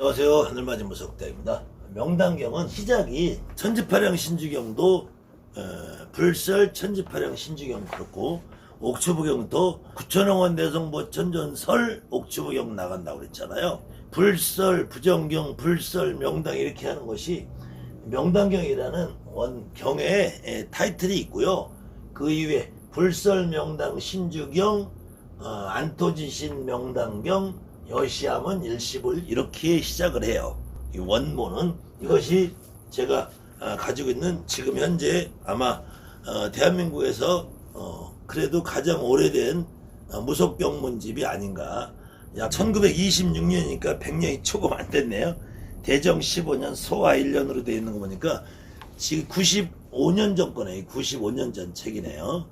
안녕하세요. 하늘맞은 무속대입니다. 명당경은 시작이 천지파량 신주경도 불설 천지파량 신주경 그렇고 옥추부경도 구천왕원 내성보 천전설 옥추부경 나간다고 그랬잖아요. 불설 부정경 불설 명당 이렇게 하는 것이 명당경이라는 원경에 타이틀이 있고요. 그 이외에 불설 명당 신주경 안토지신 명당경 여시함은 일시불 이렇게 시작을 해요. 이 원모는 이것이 제가 가지고 있는 지금 현재 아마 대한민국에서 그래도 가장 오래된 무속병문집이 아닌가. 약 1926년이니까 100년이 조금 안 됐네요. 대정 15년 소화 1년으로 되어 있는 거 보니까 지금 95년 전 거네. 95년 전 책이네요.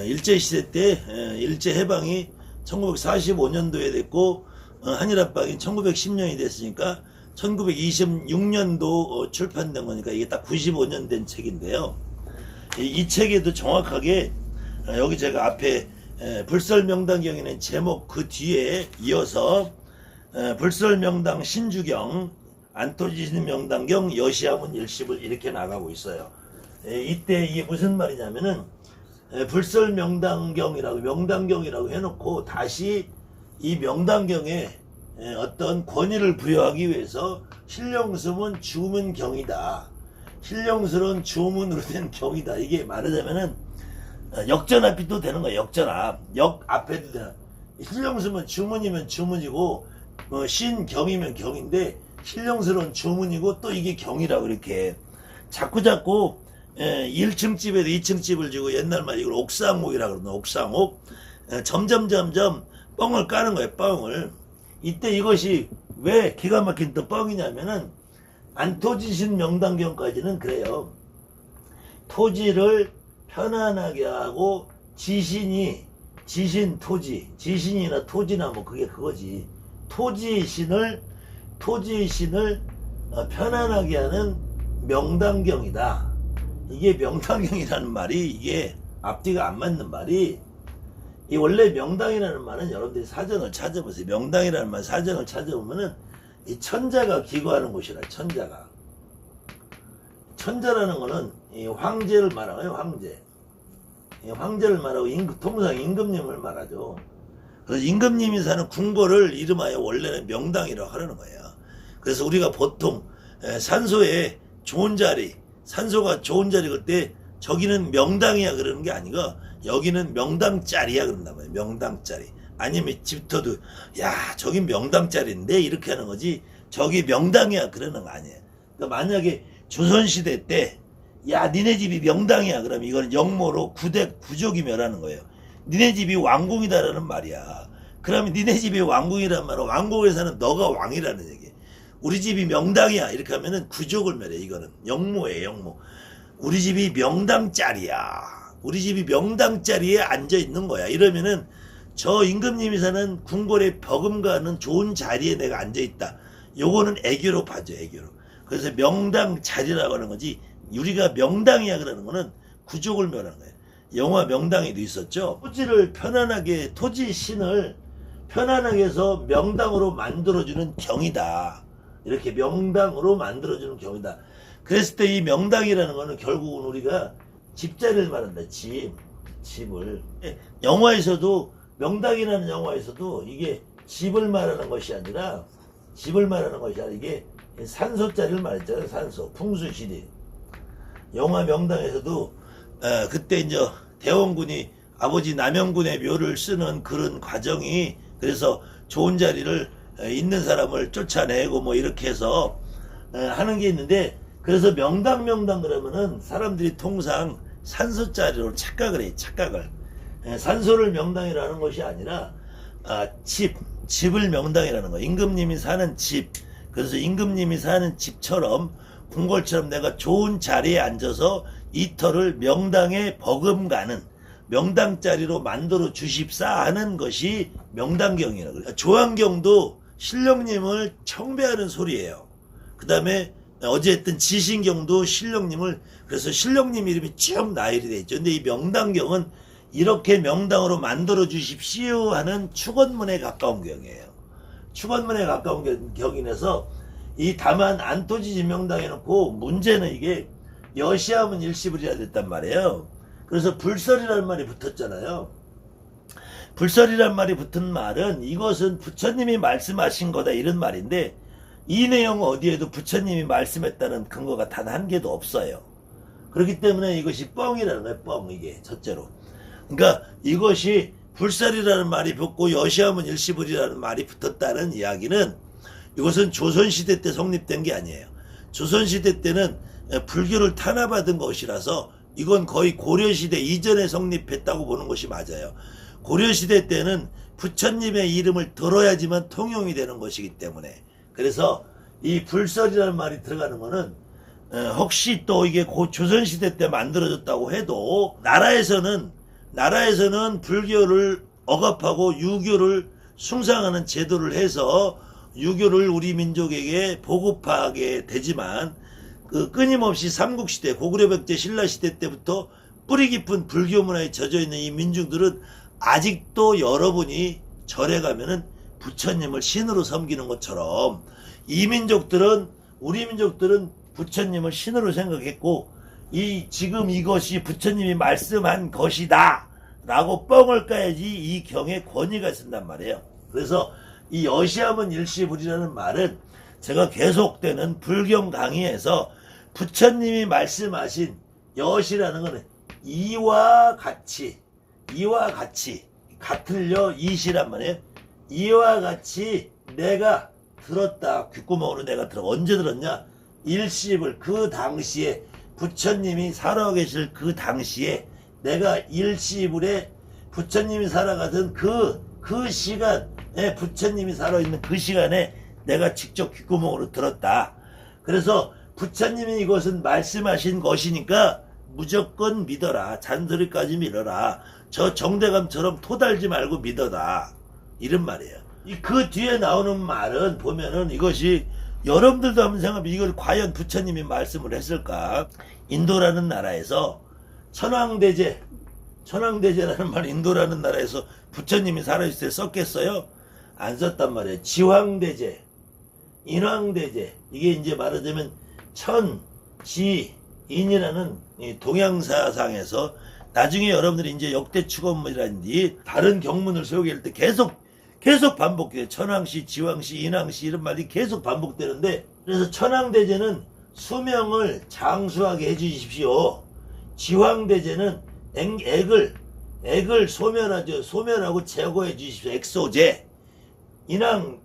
일제시대 때 일제해방이 1945년도에 됐고 한일합방이 1910년이 됐으니까 1926년도 출판된 거니까 이게 딱 95년 된 책인데요. 이 책에도 정확하게 여기 제가 앞에 불설명당경에는 제목 그 뒤에 이어서 불설명당 신주경 안토지신 명당경 여시함은 일시불 이렇게 나가고 있어요. 이때 이게 무슨 말이냐면은 불설명당경이라고 명당경이라고 해놓고 다시 이 명당경에 어떤 권위를 부여하기 위해서 신령스러운 주문경이다. 신령스러운 주문으로 된 경이다. 이게 말하자면은 역전압이 또 되는 거야. 역전압. 역 앞에도 되나. 신령스러운 주문이면 주문이고 신경이면 경인데 신령스러운 주문이고 또 이게 경이라고 이렇게 자꾸자꾸 1층 집에도 2층 집을 주고 옛날 말 이걸 옥상옥이라고 그러나 옥상옥 점점 뻥을 까는 거예요. 뻥을. 이때 이것이 왜 기가 막힌 또 뻥이냐면은 안토지신 명당경까지는 그래요. 토지를 편안하게 하고 지신 토지 지신이나 토지나 뭐 그게 그거지. 토지신을 편안하게 하는 명당경이다. 이게 명당경이라는 말이 이게 앞뒤가 안 맞는 말이 이 원래 명당이라는 말은 여러분들이 사전을 찾아보세요. 명당이라는 말 사전을 찾아보면은 이 천자가 기거하는 곳이라 천자라는 거는 이 황제를 말하고요. 황제를 말하고 통상 임금님을 말하죠. 그래서 임금님이 사는 궁궐을 이름하여 원래는 명당이라고 하려는 거예요. 그래서 우리가 보통 산소에 좋은 자리 산소가 좋은 자리 그때 저기는 명당이야 그러는 게 아니고 여기는 명당짜리야 그런단 말이에요. 명당짜리. 아니면 집터도 야 저긴 명당짜리인데 이렇게 하는 거지 저기 명당이야 그러는 거 아니에요. 그러니까 만약에 조선시대 때 야 니네 집이 명당이야 그러면 이거는 영모로 구족이 멸하는 거예요. 니네 집이 왕궁이다라는 말이야. 그러면 니네 집이 왕궁이란 말은 왕궁에 사는 너가 왕이라는 얘기예요. 우리 집이 명당이야 이렇게 하면은 구족을 멸해. 이거는 영모예요. 영모. 우리 집이 명당짜리야. 우리 집이 명당짜리에 앉아 있는 거야. 이러면은 저 임금님이 사는 궁궐에 버금가는 좋은 자리에 내가 앉아 있다. 요거는 애교로 봐줘. 애교로. 그래서 명당 자리라고 하는 거지. 우리가 명당이야 그러는 거는 구족을 멸하는 거예요. 영화 명당에도 있었죠. 토지신을 편안하게 해서 명당으로 만들어주는 경이다. 이렇게 명당으로 만들어주는 경이다. 그랬을 때 이 명당이라는 거는 결국은 우리가 집자리를 말한다. 집을. 영화에서도 명당이라는 영화에서도 이게 집을 말하는 것이 아니라 이게 산소짜리를 말했잖아요. 산소. 풍수시리. 영화 명당에서도 그때 이제 대원군이 아버지 남영군의 묘를 쓰는 그런 과정이 그래서 좋은 자리를 있는 사람을 쫓아내고 뭐 이렇게 해서 하는 게 있는데 그래서 명당 그러면은 사람들이 통상 산소짜리로 착각을 해요. 착각을. 산소를 명당이라는 것이 아니라 집을 명당이라는 거예요. 임금님이 사는 집. 그래서 임금님이 사는 집처럼 궁궐처럼 내가 좋은 자리에 앉아서 이터를 명당에 버금가는 명당짜리로 만들어 주십사 하는 것이 명당경이라고 그래요. 조항경도 신령님을 청배하는 소리예요. 그 다음에 어제 했던 지신경도 신령님을 그래서 신령님 이름이 쭉 나열이 되어 있죠. 근데 이 명당경은 이렇게 명당으로 만들어 주십시오 하는 축원문에 가까운 경이에요. 축원문에 가까운 경인에서 이 다만 안토지지 명당해 놓고 문제는 이게 여시하면 일시불이라 됐단 말이에요. 그래서 불설이라는 말이 붙었잖아요. 불설이란 말이 붙은 말은 이것은 부처님이 말씀하신 거다 이런 말인데 이 내용 어디에도 부처님이 말씀했다는 근거가 단 한 개도 없어요. 그렇기 때문에 이것이 뻥이라는 거예요. 뻥 이게 첫째로. 그러니까 이것이 불설이라는 말이 붙고 여시하면 일시불이라는 말이 붙었다는 이야기는 이것은 조선시대 때 성립된 게 아니에요. 조선시대 때는 불교를 탄압받은 것이라서 이건 거의 고려시대 이전에 성립했다고 보는 것이 맞아요. 고려시대 때는 부처님의 이름을 들어야지만 통용이 되는 것이기 때문에 그래서 이 불설이라는 말이 들어가는 거는 혹시 또 이게 조선시대 때 만들어졌다고 해도 나라에서는 불교를 억압하고 유교를 숭상하는 제도를 해서 유교를 우리 민족에게 보급하게 되지만 끊임없이 삼국시대 고구려백제 신라시대 때부터 뿌리 깊은 불교 문화에 젖어있는 이 민중들은 아직도 여러분이 절에 가면은 부처님을 신으로 섬기는 것처럼 우리 민족들은 부처님을 신으로 생각했고 지금 이것이 부처님이 말씀한 것이다 라고 뻥을 까야지 이 경에 권위가 쓴단 말이에요. 그래서 이 여시하면 일시불이라는 말은 제가 계속되는 불경 강의에서 부처님이 말씀하신 여시라는 것은 이와 같이 같을려 이시란 말이에요. 이와 같이 내가 들었다. 귓구멍으로 내가 들어. 언제 들었냐? 일시불 그 당시에 부처님이 살아계실 그 당시에 내가 일시불에 부처님이 살아가던 그 시간에 부처님이 살아있는 그 시간에 내가 직접 귓구멍으로 들었다. 그래서 부처님이 이것은 말씀하신 것이니까 무조건 믿어라. 잔소리까지 믿어라. 저 정대감처럼 토달지 말고 믿어라. 이런 말이에요. 그 뒤에 나오는 말은 보면은 이것이 여러분들도 한번 생각해보면 이걸 과연 부처님이 말씀을 했을까? 인도라는 나라에서 천황대제라는 말 인도라는 나라에서 부처님이 살아있을 때 썼겠어요? 안 썼단 말이에요. 지황대제, 인황대제 이게 이제 말하자면 천지인이라는 동양사상에서 나중에 여러분들이 이제 역대 축원문이라든지 다른 경문을 소개할 때 계속 반복돼요. 천황시, 지황시, 인황시 이런 말이 계속 반복되는데 그래서 천황대제는 수명을 장수하게 해주십시오. 지황대제는 액을 소멸하고 제거해 주십시오. 액소제.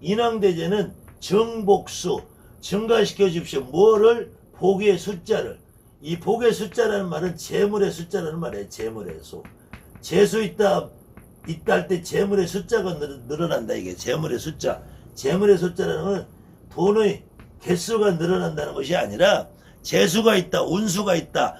인황대제는 증복수 증가시켜 주십시오. 뭐를? 복의 숫자를. 이 복의 숫자라는 말은 재물의 숫자라는 말이에요. 재물의 수. 재수 있다 할 때 재물의 숫자가 늘어난다. 이게 재물의 숫자. 재물의 숫자라는 건 돈의 개수가 늘어난다는 것이 아니라 재수가 있다, 운수가 있다.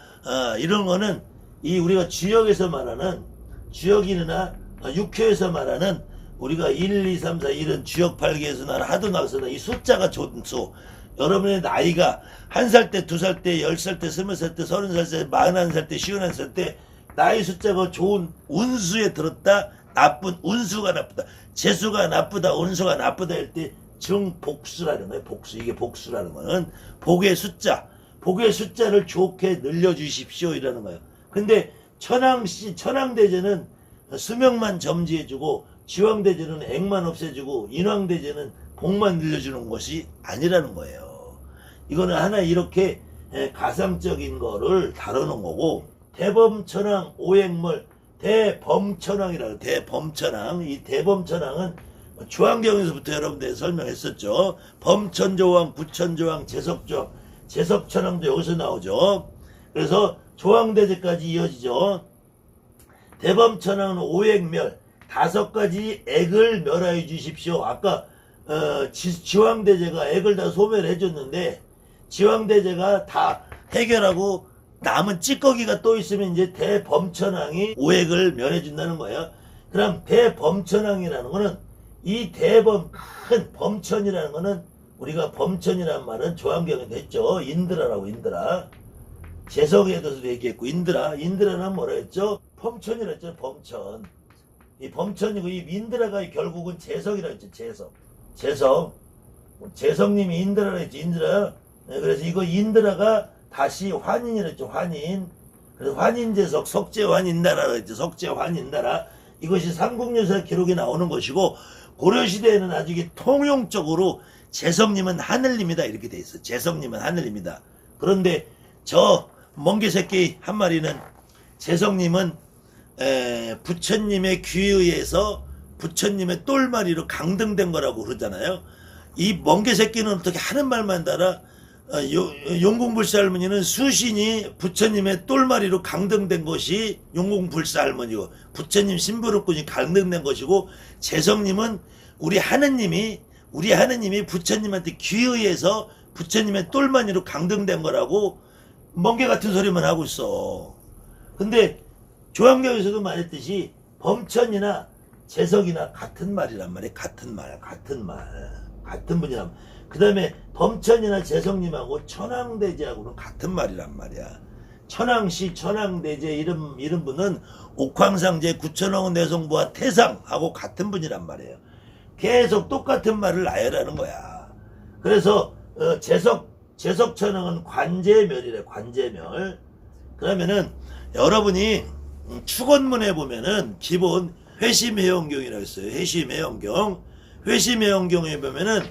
이런 거는 이 우리가 주역에서 말하는 주역이나 육효에서 말하는 우리가 1, 2, 3, 4 이런 주역 8개에서나 하등학서나 이 숫자가 좋은 수. 여러분의 나이가 1살 때, 2살 때, 10살 때, 20살 때, 30살 때, 41살 때, 51살 때 나이 숫자가 좋은 운수에 들었다. 나쁜 운수가 나쁘다. 재수가 나쁘다. 운수가 나쁘다 할 때 증복수라는 거예요. 복수. 이게 복수라는 거는 복의 숫자를 좋게 늘려주십시오 이라는 거예요. 근데 천황대제는 수명만 점지해주고 지황대제는 액만 없애주고 인황대제는 복만 늘려주는 것이 아니라는 거예요. 이거는 하나 이렇게 가상적인 거를 다루는 거고 대범천황 오행물 대범천황이라고 대범천황 이 대범천황은 주안경에서부터 여러분들 설명했었죠. 범천조왕 부천조왕 제석천황도 여기서 나오죠. 그래서 조왕대제까지 이어지죠. 대범천황은 오행멸 5가지 액을 멸하여 주십시오. 아까 지황대제가 액을 다 소멸해 줬는데 지황대제가 다 해결하고 남은 찌꺼기가 또 있으면 이제 대범천황이 오액을 멸해 준다는 거예요. 그럼 대범천황이라는 거는 이 큰 범천이라는 거는 우리가 범천이라는 말은 조항경에도 했죠. 인드라라고 인드라. 재석에도 얘기했고 인드라는 뭐라 했죠? 범천이라 했죠. 범천. 이 범천이고 이 인드라가 결국은 재석이라 했죠. 재성님이 인드라라 했지. 인드라. 네, 그래서 이거 인드라가 다시 환인이라 했죠. 환인. 그래서 환인재석 석재환인나라 했죠. 석재환인나라. 이것이 삼국유사 기록에 나오는 것이고, 고려시대에는 아주 이게 통용적으로 재성님은 하늘님이다 이렇게 돼 있어. 재성님은 하늘입니다. 그런데 저 멍게새끼 한 마리는 재성님은 부처님의 귀에 의해서 부처님의 똘마리로 강등된 거라고 그러잖아요. 이 멍게새끼는 어떻게 하는 말만 따라 용궁불사 할머니는 수신이 부처님의 똘마리로 강등된 것이 용궁불사 할머니고, 부처님 심부름꾼이 강등된 것이고, 재성님은 우리 하느님이 부처님한테 귀에 의해서 부처님의 똘마리로 강등된 거라고 멍게 같은 소리만 하고 있어. 근데 조항경에서도 말했듯이 범천이나 재석이나 같은 말이란 말이야. 같은 분이란. 그 다음에 범천이나 재성님하고 천황대제하고는 같은 말이란 말이야. 천황시 천황대제 이런 분은 옥황상제 구천왕후 내성부와 태상하고 같은 분이란 말이에요. 계속 똑같은 말을 나열하는 거야. 그래서 재석천왕은 관제멸이래. 관제멸. 그러면은 여러분이 축원문에 보면은 기본 회심해영경이라고 있어요. 회심해영경에 보면은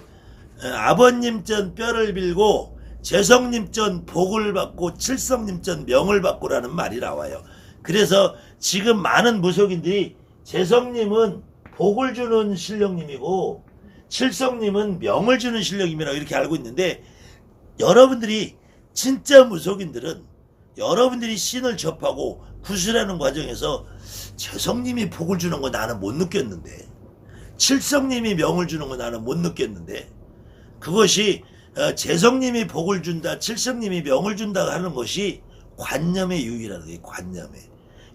아버님 전 뼈를 빌고 재성님 전 복을 받고 칠성님 전 명을 받고라는 말이 나와요. 그래서 지금 많은 무속인들이 재성님은 복을 주는 신령님이고 칠성님은 명을 주는 신령님이라고 이렇게 알고 있는데, 여러분들이 진짜 무속인들은 여러분들이 신을 접하고 구슬하는 과정에서 재성님이 복을 주는 거 나는 못 느꼈는데, 칠성님이 명을 주는 거 나는 못 느꼈는데, 그것이 재성님이 복을 준다, 칠성님이 명을 준다 하는 것이 관념의 유의라는 거예요. 관념의.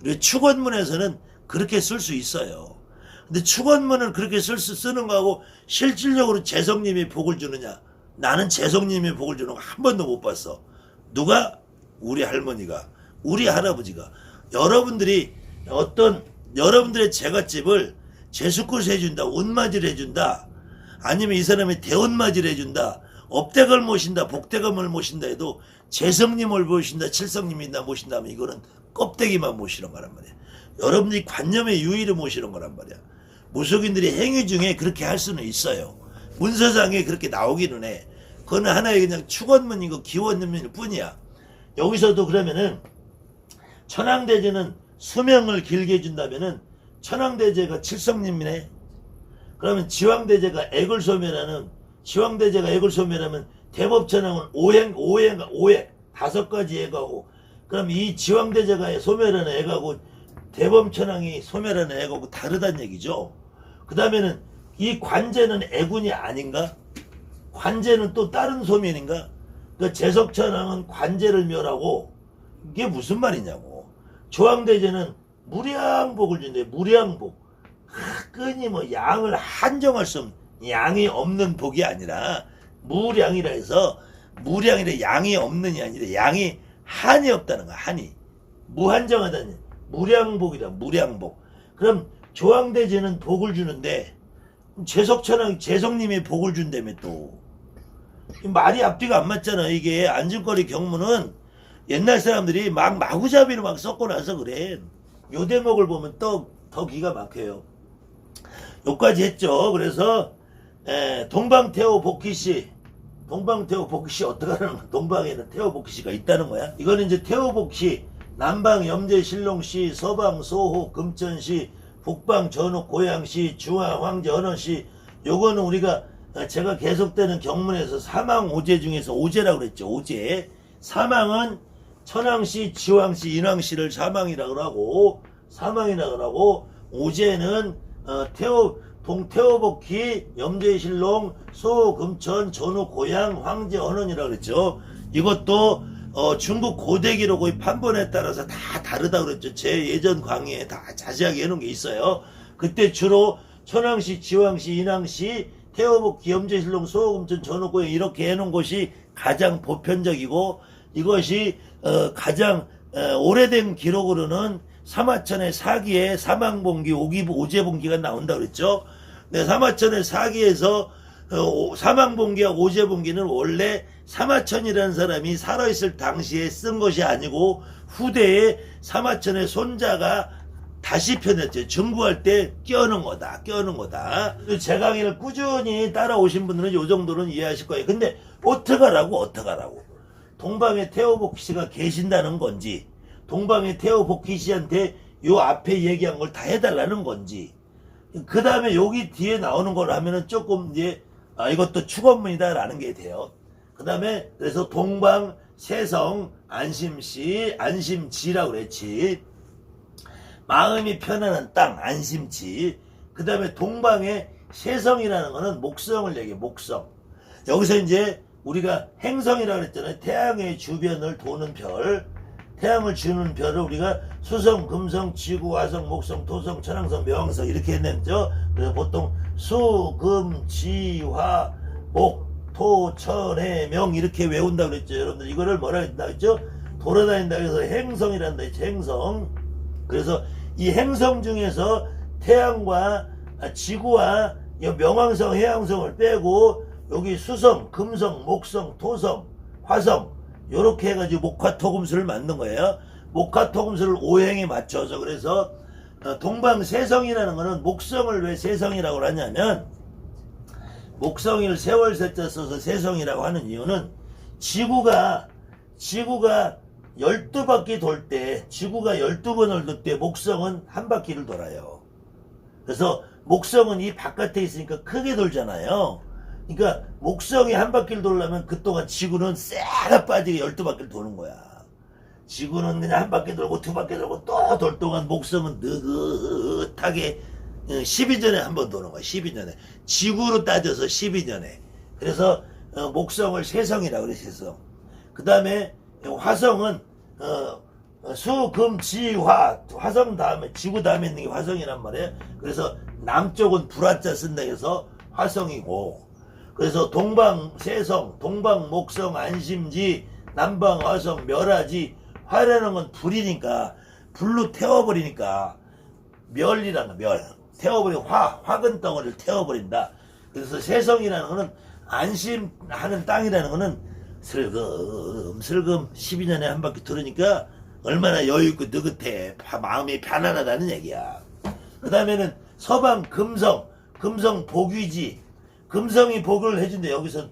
그리고 축원문에서는 그렇게 쓸 수 있어요. 근데 축원문을 그렇게 쓰는 거하고 실질적으로 재성님이 복을 주느냐? 나는 재성님이 복을 주는 거 한 번도 못 봤어. 누가? 우리 할머니가, 우리 할아버지가. 여러분들이 여러분들의 제갓집을 제수굿을 해준다, 옷맞이를 해준다, 아니면 이 사람이 대옷맞이를 해준다, 업대걸 모신다, 복대감을 모신다 해도 재성님을 모신다, 칠성님이나 모신다면 이거는 껍데기만 모시는 거란 말이야. 여러분들이 관념의 유의를 모시는 거란 말이야. 무속인들이 행위 중에 그렇게 할 수는 있어요. 문서상에 그렇게 나오기는 해. 그거는 하나의 그냥 축원문이고 기원문일 뿐이야. 여기서도 그러면은 천황대제는 수명을 길게 해준다면은 천황대제가 칠성님이네. 그러면 지왕대제가 액을 소멸하면 대법천왕은 오액 5가지 액하고, 그럼 이 지왕대제가 소멸하는 액하고 대법천왕이 소멸하는 액하고 다르다는 얘기죠. 그 다음에는 이 관제는 애군이 아닌가? 관제는 또 다른 소멸인가? 그 재석천왕은 관제를 멸하고, 이게 무슨 말이냐고. 조항대제는 무량복을 준대. 무량복. 끈이 양을 한정할 수 없는, 양이 없는 복이 아니라 무량이라 해서, 무량이라 양이 없는이 아니라 양이 한이 없다는 거야. 한이 무한정하다는, 무량복이다. 무량복. 그럼 조항대제는 복을 주는데 재석천왕 재성님이 복을 준다며. 또 말이 앞뒤가 안 맞잖아. 이게 안진거리 경문은 옛날 사람들이 마구잡이로 막 섞고 나서 그래. 요 대목을 보면 더 기가 막혀요. 요까지 했죠. 그래서 동방태호 복희씨 어떡하라는 거야. 동방에는 태호 복희씨가 있다는 거야. 이거는 이제 태호 복희, 남방 염제신롱씨, 서방 소호 금천씨, 북방 전옥 고양씨, 중앙 황제 헌원씨. 요거는 우리가 제가 계속되는 경문에서 사망 오제 중에서 오제라고 그랬죠. 오제. 사망은 천왕씨, 지왕씨, 인왕씨를 사망이라고 하고, 오제는 동태호복희, 염제신롱, 소금천, 전후 고양, 황제 헌원이라고 그랬죠. 이것도 중국 고대기로 거의 판본에 따라서 다 다르다 그랬죠. 제 예전 강의에 다 자세하게 해놓은 게 있어요. 그때 주로 천왕씨, 지왕씨, 인왕씨, 태호복희, 염제신롱, 소금천, 전후 고양 이렇게 해놓은 것이 가장 보편적이고, 이것이 가장 오래된 기록으로는 사마천의 사기에 사망봉기, 오제봉기가 나온다 그랬죠. 네, 사마천의 사기에서 사망봉기와 오제봉기는 원래 사마천이라는 사람이 살아있을 당시에 쓴 것이 아니고 후대에 사마천의 손자가 다시 펴냈죠. 증부할 때 끼워넣은 거다. 제 강의를 꾸준히 따라오신 분들은 이 정도는 이해하실 거예요. 근데 어떡하라고? 동방에 태호복희 씨가 계신다는 건지, 동방에 태호복희 씨한테 요 앞에 얘기한 걸 다 해달라는 건지, 그 다음에 여기 뒤에 나오는 걸 하면은 조금 이제 이것도 축원문이다 라는 게 돼요. 그 다음에 그래서 동방 세성 안심시 안심지라고 그랬지. 마음이 편안한 땅 안심지. 그 다음에 동방의 세성이라는 거는 목성을 얘기해. 목성. 여기서 이제 우리가 행성이라고 그랬잖아요. 태양의 주변을 도는 별, 태양을 주는 별을 우리가 수성, 금성, 지구, 화성, 목성, 토성, 천왕성, 명성 이렇게 했는죠. 그래서 보통 수, 금, 지, 화, 목, 토, 천, 해, 명 이렇게 외운다고 그랬죠. 여러분들 이거를 뭐라 했다 했죠? 돌아다닌다 해서 행성이란다 했죠. 행성. 그래서 이 행성 중에서 태양과 지구와 명왕성, 해왕성을 빼고 여기 수성, 금성, 목성, 토성, 화성 요렇게 해가지고 목화토금수를 만든 거예요. 목화토금수를 오행에 맞춰서. 그래서 동방세성이라는 거는 목성을 왜 세성이라고 하냐면, 목성일 세월세자 써서 세성이라고 하는 이유는 지구가 12바퀴 돌 때, 지구가 12번을 돌 때 목성은 한 바퀴를 돌아요. 그래서 목성은 이 바깥에 있으니까 크게 돌잖아요. 그러니까 목성이 한 바퀴를 돌려면 그동안 지구는 쎄가 빠지게 12바퀴를 도는 거야. 지구는 그냥 한 바퀴 돌고 두 바퀴 돌고 또 돌 동안 목성은 느긋하게 12년에 한 번 도는 거야. 12년에. 지구로 따져서 12년에. 그래서 목성을 세성이라고 그래. 세성. 그 다음에 화성은 수, 금, 지, 화. 화성 다음에 지구 다음에 있는 게 화성이란 말이에요. 그래서 남쪽은 불화자 쓴다 해서 화성이고, 그래서 동방 세성, 동방 목성 안심지, 남방 화성 멸하지. 화라는 건 불이니까 불로 태워버리니까 멸이라는 멸. 태워버리고 화근 덩어리를 태워버린다. 그래서 세성이라는 거는 안심하는 땅이라는 거는 슬금 12년에 한 바퀴 돌으니까 얼마나 여유있고 느긋해. 마음이 편안하다는 얘기야. 그 다음에는 서방 금성 복위지. 금성이 복을 해준대. 여기서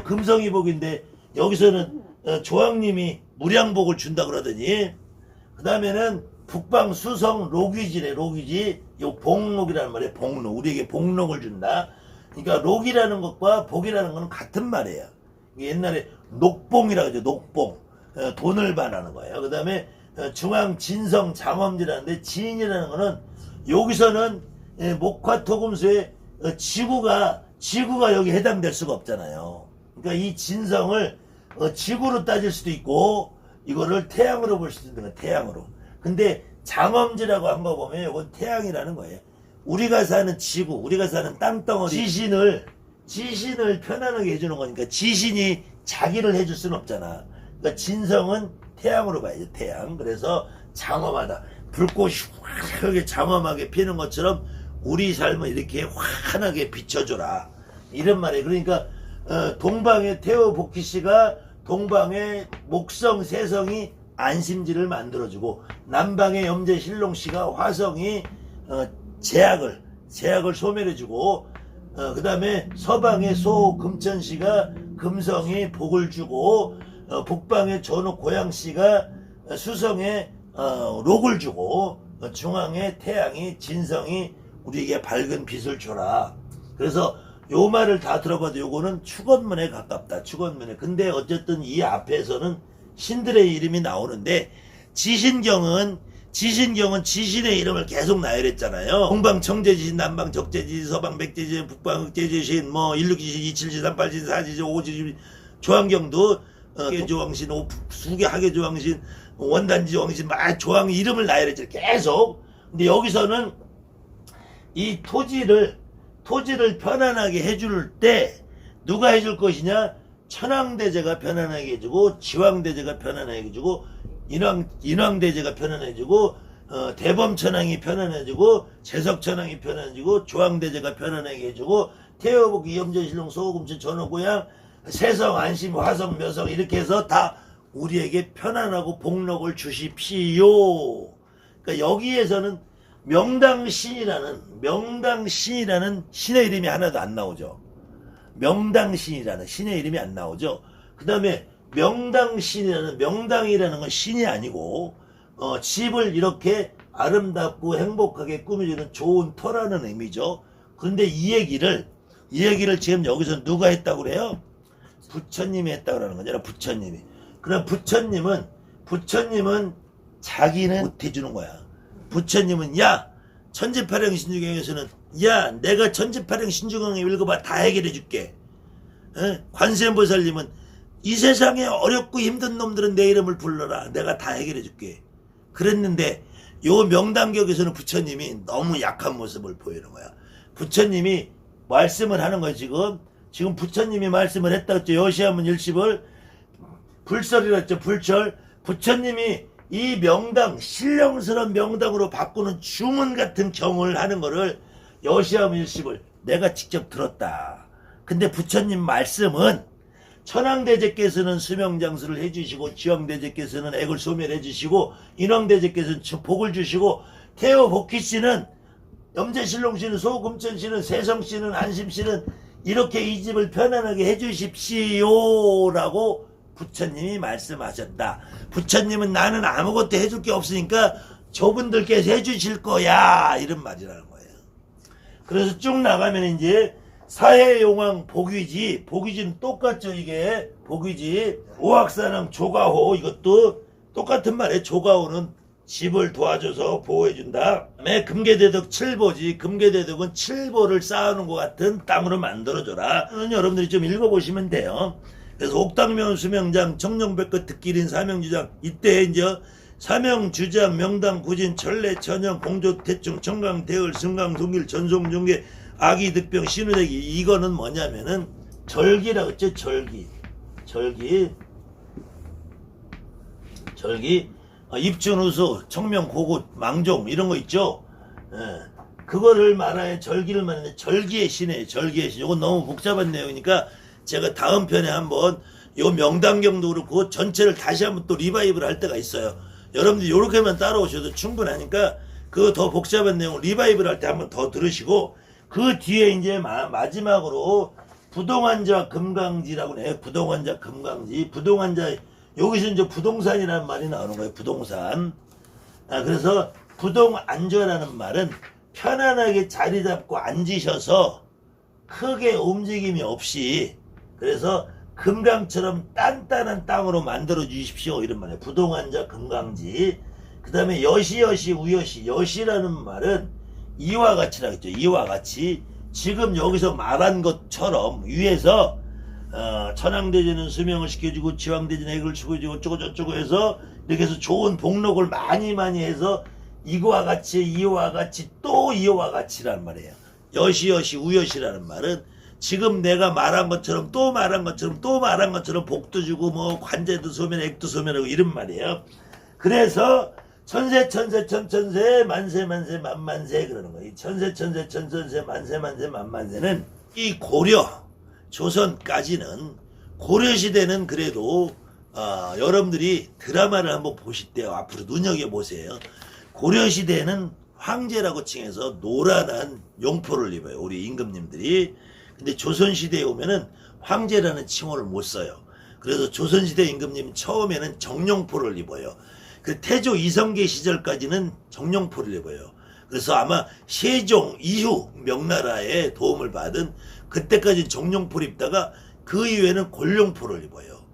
금성이 복인데 여기서는 조왕님이 무량복을 준다 그러더니, 그 다음에는 북방 수성 록위지래. 록위지. 요 복록이라는 말이에요. 복록. 우리에게 복록을 준다. 그러니까 록이라는 것과 복이라는 거는 같은 말이에요. 옛날에 녹봉이라고 하죠. 녹봉. 돈을 반하는 거예요. 그 다음에 중앙 진성 장엄지라는데, 진이라는 거는 여기서는 목화토금수에 지구가 여기 해당될 수가 없잖아요. 그러니까 이 진성을 지구로 따질 수도 있고 이거를 태양으로 볼 수도 있는 거예요. 태양으로. 근데 장엄지라고 한 거 보면 이건 태양이라는 거예요. 우리가 사는 지구, 우리가 사는 땅덩어리, 지신을 편안하게 해주는 거니까 지신이 자기를 해줄 수는 없잖아. 그러니까 진성은 태양으로 봐야죠. 태양. 그래서 장엄하다. 불꽃이 확하게 장엄하게 피는 것처럼 우리 삶을 이렇게 환하게 비춰줘라. 이런 말이에요. 그러니까 동방의 태호복희 씨가 동방의 목성 세성이 안심지를 만들어주고, 남방의 염제신롱 씨가 화성이 제약을 소멸해주고, 그 다음에 서방의 소금천 씨가 금성이 복을 주고, 북방의 전옥 고양 씨가 수성에 록을 주고, 중앙의 태양이 진성이 우리에게 밝은 빛을 줘라. 그래서 요 말을 다 들어봐도 요거는 축원문에 가깝다. 축원문에. 근데 어쨌든 이 앞에서는 신들의 이름이 나오는데, 지신경은 지신의 이름을 계속 나열했잖아요. 동방 청제지신, 남방 적제지신, 서방 백제지신, 북방 흑제지신, 일육지신, 이칠지신, 삼팔지신, 사지신, 오지신, 조항경도 조왕신, 수계 하계조왕신, 원단지조왕신, 조왕 이름을 나열했죠. 계속. 근데 여기서는 이 토지를 편안하게 해줄 때 누가 해줄 것이냐? 천왕대제가 편안하게 해주고, 지왕대제가 편안하게 해주고, 인왕대제가 편안해지고, 대범천왕이 편안해지고, 재석천왕이 편안해지고, 조왕대제가 편안하게 해주고, 태어복귀, 염전신령, 소금천, 전호고양, 세성, 안심, 화성, 묘성 이렇게 해서 다 우리에게 편안하고 복록을 주십시오. 그러니까 여기에서는 명당신이라는 신의 이름이 하나도 안 나오죠. 명당신이라는 신의 이름이 안 나오죠. 그 다음에 명당신이라는, 명당이라는 건 신이 아니고 집을 이렇게 아름답고 행복하게 꾸며주는 좋은 터라는 의미죠. 그런데 이 얘기를 지금 여기서 누가 했다고 그래요? 부처님이 했다고 그러는 거잖아. 부처님이. 그럼 부처님은 자기는 못 해주는 거야. 부처님은 천지팔영 신주경에서는 내가 천지팔영 신주경에 읽어봐 다 해결해 줄게. 관세음보살님은 이 세상에 어렵고 힘든 놈들은 내 이름을 불러라. 내가 다 해결해 줄게. 그랬는데 요 명당격에서는 부처님이 너무 약한 모습을 보이는 거야. 부처님이 말씀을 하는 거야. 지금 부처님이 말씀을 했다 했죠. 여시아문 10을 불설이라 했죠. 불철. 부처님이 이 명당, 신령스러운 명당으로 바꾸는 주문 같은 경을 하는 거를 여시아문 10을 내가 직접 들었다. 근데 부처님 말씀은 천황대제께서는 수명장수를 해주시고, 지왕대제께서는 액을 소멸해주시고, 인왕대제께서는 복을 주시고, 태어복희씨는, 염제신롱씨는, 소금천씨는, 세성씨는, 안심씨는 이렇게 이 집을 편안하게 해주십시오 라고 부처님이 말씀하셨다. 부처님은 나는 아무것도 해줄 게 없으니까 저분들께서 해주실 거야 이런 말이라는 거예요. 그래서 쭉 나가면 이제 사해용왕 복위지, 복위지는 똑같죠. 이게 복위지, 오악산왕 조가호, 이것도 똑같은 말이에요. 조가호는 집을 도와줘서 보호해준다. 금계대덕 7보지, 금계대덕은 7보를 쌓아놓은 것 같은 땅으로 만들어줘라. 여러분들이 좀 읽어보시면 돼요. 그래서 옥당명, 수명장, 청룡백끝, 득기린, 사명주장, 이때 이제 사명주장, 명당, 구진, 천례, 천영, 공조, 태충, 청강, 대을, 승강, 동일, 전송, 종계, 아기, 득병, 신우대기. 이거는 뭐냐면은 절기라고 했죠. 절기, 입춘우수, 청명, 고굿, 망종 이런 거 있죠. 그거를 말하는 절기를 말하는 절기의 신이에요. 절기의 신. 이건 너무 복잡한 내용이니까 제가 다음 편에 한번 요 명당경도 그렇고 전체를 다시 한번 또 리바이브를 할 때가 있어요. 여러분들 요렇게만 따라오셔도 충분하니까 그 더 복잡한 내용 리바이브를 할 때 한번 더 들으시고, 그 뒤에 이제 마지막으로 부동환자 금강지라고 해요. 부동환자 금강지. 부동환자, 여기서 이제 부동산이라는 말이 나오는 거예요. 부동산. 그래서 부동안좌라는 말은 편안하게 자리 잡고 앉으셔서 크게 움직임이 없이, 그래서 금강처럼 단단한 땅으로 만들어 주십시오 이런 말이에요. 부동안자 금강지. 그 다음에 여시 우여시. 여시라는 말은 이와 같이라고 했죠. 이와 같이 지금 여기서 말한 것처럼 위에서 천황대제는 수명을 시켜주고, 지왕대제는 액을 주고주고 어쩌고저쩌고 해서 이렇게 해서 좋은 복록을 많이 해서 이와 같이 이와 같이 또 이와 같이란 말이에요. 여시 우여시라는 말은 지금 내가 말한 것처럼 또 말한 것처럼 또 말한 것처럼 복도 주고 뭐 관제도 소멸, 액도 소멸하고 이런 말이에요. 그래서 천세 만세 만만세 그러는 거예요. 천세 만세 만만세는 이 고려 조선까지는, 고려시대는 그래도 여러분들이 드라마를 한번 보실 때 앞으로 눈여겨보세요. 고려시대는 황제라고 칭해서 노란한 용포를 입어요. 우리 임금님들이. 근데 조선시대에 오면은 황제라는 칭호를 못 써요. 그래서 조선시대 임금님 처음에는 정룡포를 입어요. 그 태조 이성계 시절까지는 정룡포를 입어요. 그래서 아마 세종 이후 명나라의 도움을 받은 그때까지 정룡포를 입다가 그 이후에는 골룡포를 입어요.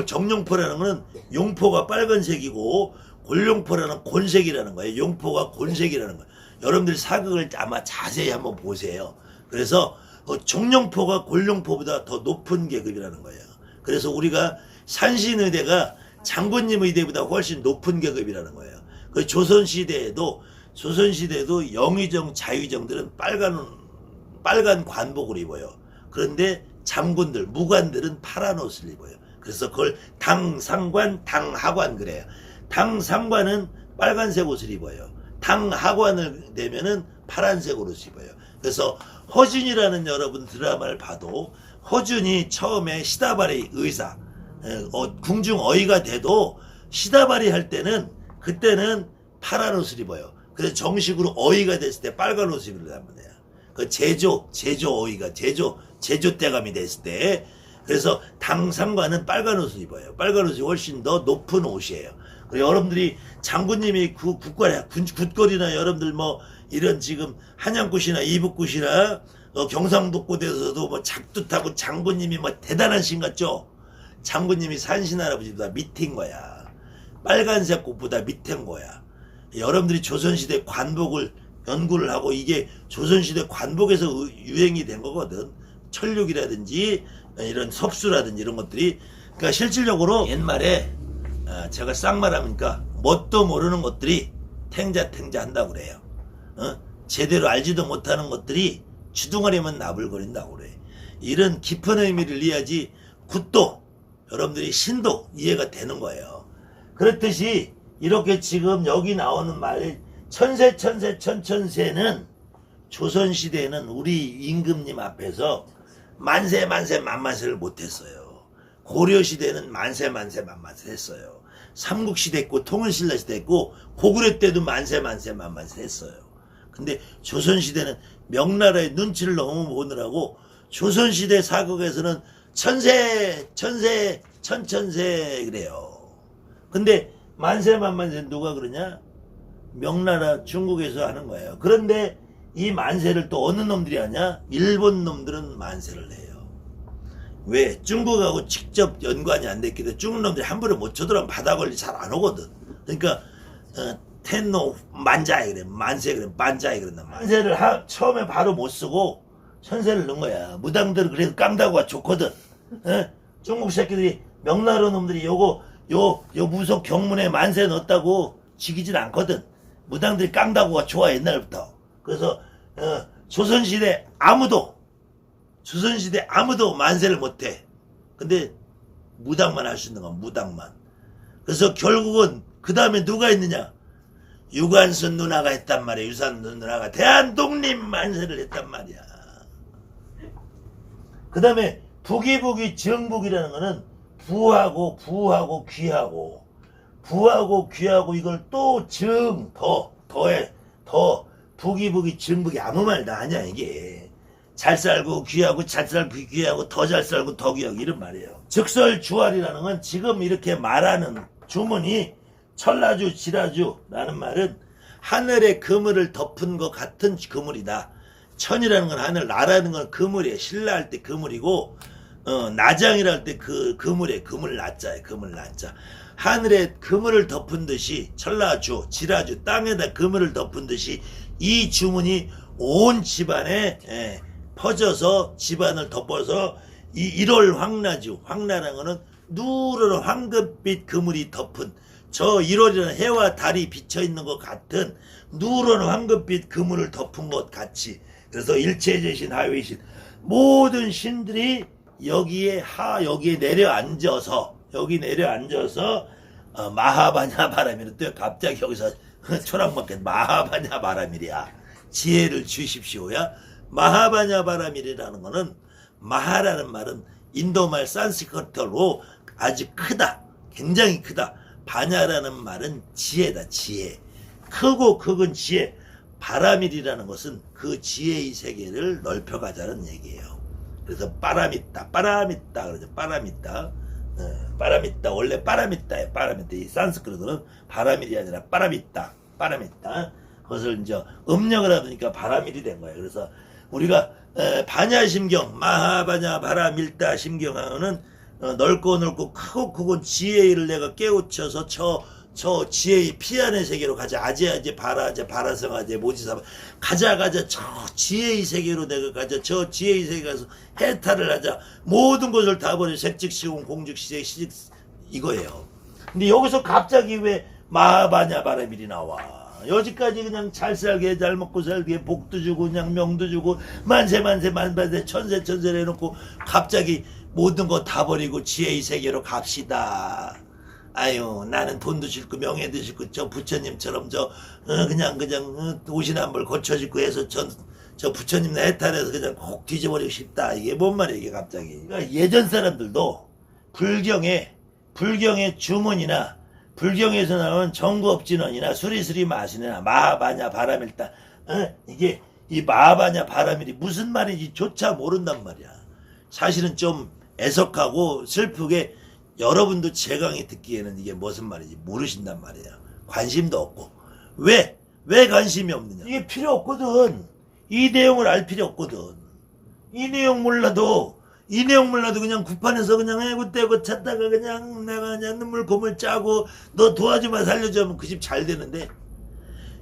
정룡포라는 거는 용포가 빨간색이고 골룡포라는 곤색이라는 거예요. 용포가 곤색이라는 거예요. 여러분들 사극을 아마 자세히 한번 보세요. 그래서 정룡포가 골룡포보다 더 높은 계급이라는 거예요. 그래서 우리가 산신의대가 장군님 의대보다 훨씬 높은 계급이라는 거예요. 그 조선시대에도 영의정, 자의정들은 빨간 관복을 입어요. 그런데 장군들, 무관들은 파란 옷을 입어요. 그래서 그걸 당상관, 당하관 그래요. 당상관은 빨간색 옷을 입어요. 당하관을 되면은 파란색 옷을 입어요. 그래서 허준이라는 여러분 드라마를 봐도 허준이 처음에 시다바리 의사, 궁중 어이가 돼도 시다바리 할 때는 그때는 파란 옷을 입어요. 그래서 정식으로 어이가 됐을 때 빨간 옷을 입으란 말이야. 그 제조 어이가 제조 대감이 됐을 때, 그래서 당상관은 빨간 옷을 입어요. 빨간 옷이 훨씬 더 높은 옷이에요. 그리고 여러분들이 장군님이 굿거리나 여러분들 뭐 이런 지금 한양굿이나 이북굿이나 경상북도에서도 뭐 작두타고 장군님이 뭐 대단한 신 같죠? 장군님이 산신할아버지보다 밑인 거야. 빨간색 꽃보다 밑인 거야. 여러분들이 조선시대 관복을 연구를 하고 이게 조선시대 관복에서 유행이 된 거거든. 철육이라든지 이런 석수라든지 이런 것들이. 그러니까 실질적으로 옛말에 제가 쌍말하니까 뭣도 모르는 것들이 탱자 한다고 그래요. 제대로 알지도 못하는 것들이 주둥아리만 나불거린다고 그래. 이런 깊은 의미를 이해하지 굿도 여러분들이 신도 이해가 되는 거예요. 그렇듯이 이렇게 지금 여기 나오는 말 천세는 조선시대에는 우리 임금님 앞에서 만세 만세를 못했어요. 고려시대는 만세 만세를 했어요. 삼국시대 있고 통일신라 시대 있고 고구려 때도 만세를 했어요. 근데 조선시대는 명나라의 눈치를 너무 보느라고 조선시대 사극에서는 천세 그래요. 근데 만세 누가 그러냐? 명나라 중국에서 하는 거예요. 그런데 이 만세를 또 어느 놈들이 하냐? 일본 놈들은 만세를 해요. 왜? 중국하고 직접 연관이 안 됐기 때문에 중국 놈들이 함부로 못 쳐들어가면 바다 관리 잘 안 오거든. 그러니까 텐노 만자이 그래, 만세 그래, 만자이 그런단 말이야. 만세를 처음에 바로 못 쓰고 천세를 넣은 거야. 무당들은 그래도 깡다구가 좋거든. 중국 새끼들이 명나라 놈들이 요 무속 경문에 만세 넣었다고 지기질 않거든. 무당들이 깡다구가 좋아 옛날부터. 그래서 조선시대 아무도 만세를 못해. 근데 무당만 할 수 있는 건 무당만. 그래서 결국은 그 다음에 누가 있느냐? 유관순 누나가 했단 말이야. 유관순 누나가 대한독립 만세를 했단 말이야. 그 다음에 부기부기 정북이라는 거는 부하고 귀하고 이걸 또 더해 부기부기 정북이 아무 말도 아니야 이게. 잘 살고 귀하고 잘 살고 귀하고 더 잘 살고 더 귀하고 이런 말이에요. 즉설주활이라는 건 지금 이렇게 말하는 주문이 천라주 지라주라는 말은 하늘의 그물을 덮은 것 같은 그물이다. 천이라는 건 하늘, 나라는 건 그물이에요. 신라할 때 그물이고 나장이라 할 때 그 그물에 그물 나자에 그물 나자. 하늘에 그물을 덮은 듯이 천라주 지라주 땅에다 그물을 덮은 듯이 이 주문이 온 집안에 퍼져서 집안을 덮어서 이 1월 황라라는 거는 누런 황금빛 그물이 덮은 저 1월이라는 해와 달이 비쳐있는 것 같은 누런 황금빛 그물을 덮은 것 같이. 그래서 일체제신 하위신 모든 신들이 여기에 내려앉아서 마하바냐 바라밀은 또 갑자기 여기서 초락먹게 마하바냐 바라밀이야. 지혜를 주십시오야. 마하바냐 바라밀이라는 거는 마하라는 말은 인도말 산스크리트로 아주 크다. 굉장히 크다. 바냐라는 말은 지혜다. 지혜. 크고 극은 지혜. 바라밀이라는 것은 그 지혜의 세계를 넓혀가자는 얘기예요. 그래서 빠라미따 그러죠. 빠라미따. 원래 빠라미따예요. 빠라미따. 이 산스크리트는 바라밀이 아니라 빠라미따. 그것을 이제 음력을 하니까 바라밀이 된 거예요. 그래서 우리가 바냐심경, 마하바냐 바라밀따 심경하는 넓고 크고 지혜를 내가 깨우쳐서 저 지혜의 피안의 세계로 가자. 아제 바라성아제 모지사바 가자 저 지혜의 세계로 내가 가자. 저 지혜의 세계 가서 해탈을 하자. 모든 것을 다 버려. 색즉시공 공즉시색 시직 이거예요. 근데 여기서 갑자기 왜 마하바냐 바라밀이 나와? 여지까지 그냥 잘 살게 잘 먹고 살게 복도 주고 그냥 명도 주고 만세 천세 해놓고 갑자기 모든 거 다 버리고 지혜의 세계로 갑시다. 아유 나는 돈도 싫고 명예도 싫고 저 부처님처럼 그냥 옷이나 한벌 고쳐짓고 해서 저 부처님 나 해탈해서 그냥 콕 뒤져버리고 싶다. 이게 뭔 말이야 이게 갑자기. 그러니까 예전 사람들도 불경의 주문이나 불경에서 나오는 정구업진원이나 수리수리 마시나 마하바냐 바라밀다. 이게 이 마하바냐 바라밀이 무슨 말인지 조차 모른단 말이야. 사실은 좀 애석하고 슬프게 여러분도 제 강의 듣기에는 이게 무슨 말인지 모르신단 말이에요. 관심도 없고. 왜 관심이 없느냐. 이게 필요 없거든. 이 내용을 알 필요 없거든. 이 내용 몰라도 그냥 구판에서 그냥 그때고 찾다가 그냥 내가 그냥 눈물 고물 짜고 너 도와주마 살려줘 하면 그 집 잘 되는데,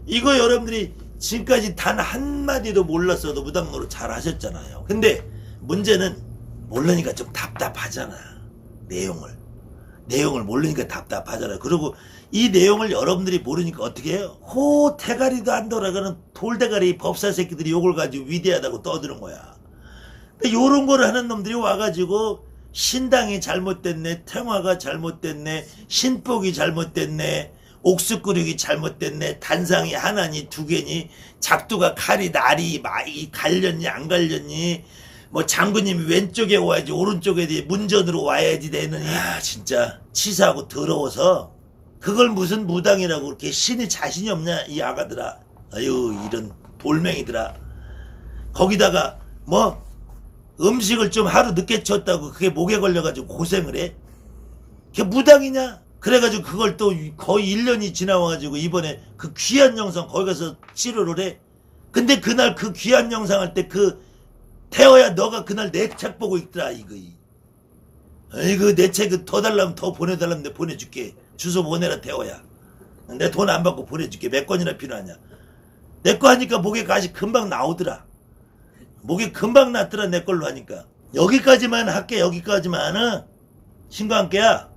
이거 여러분들이 지금까지 단 한마디도 몰랐어도 무당노릇 잘 하셨잖아요. 근데 문제는 모르니까 좀 답답하잖아. 내용을 모르니까 답답하잖아요. 그리고 이 내용을 여러분들이 모르니까 어떻게 해요? 대가리도 안 돌아가는 돌대가리 법사 새끼들이 요걸 가지고 위대하다고 떠드는 거야. 요런 걸 하는 놈들이 와가지고 신당이 잘못됐네, 태화가 잘못됐네, 신복이 잘못됐네, 옥수꾸육이 잘못됐네, 단상이 하나니 두 개니, 작두가 칼이 날이 많이 갈렸니 안 갈렸니, 뭐 장군님이 왼쪽에 와야지 오른쪽에 문전으로 와야지 되느니, 진짜 치사하고 더러워서 그걸 무슨 무당이라고 그렇게 신이 자신이 없냐 이 아가들아. 아유 이런 돌멩이들아. 거기다가 뭐 음식을 좀 하루 늦게 쳤다고 그게 목에 걸려가지고 고생을 해? 그게 무당이냐? 그래가지고 그걸 또 거의 1년이 지나와가지고 이번에 그 귀한 영상 거기 가서 치료를 해? 근데 그날 그 귀한 영상 할 때 그 태어야 너가 그날 내 책 보고 있더라 이거. 아이고 내 책 더 달라면 더 보내달라면 내가 보내줄게. 주소 보내라 태어야. 내 돈 안 받고 보내줄게. 몇 건이나 필요하냐. 내 거 하니까 목에 가시 금방 나오더라. 목이 금방 났더라 내 걸로 하니까. 여기까지만 할게. 여기까지만. 신과함께야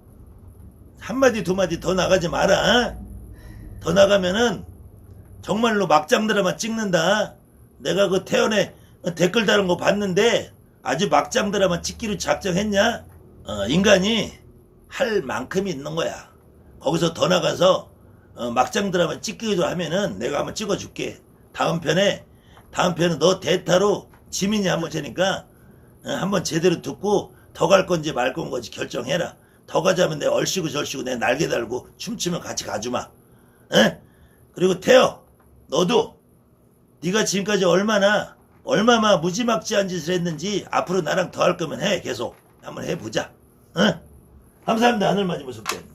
한마디 두마디 더 나가지 마라. 더 나가면은 정말로 막장 드라마 찍는다. 내가 그 태연의 댓글 다른 거 봤는데 아주 막장 드라마 찍기로 작정했냐? 인간이 할 만큼이 있는 거야. 거기서 더 나가서 막장 드라마 찍기도 하면은 내가 한번 찍어줄게. 다음 편에 너 대타로 지민이 한번 되니까 한번 제대로 듣고 더 갈 건지 말 건지 결정해라. 더 가자면 내가 얼씨구 절씨구 내 날개 달고 춤추면 같이 가주마. 그리고 태여 너도 네가 지금까지 얼마나 무지막지한 짓을 했는지 앞으로 나랑 더 할 거면 해. 계속 한번 해보자. 감사합니다. 하늘만이 무섭게.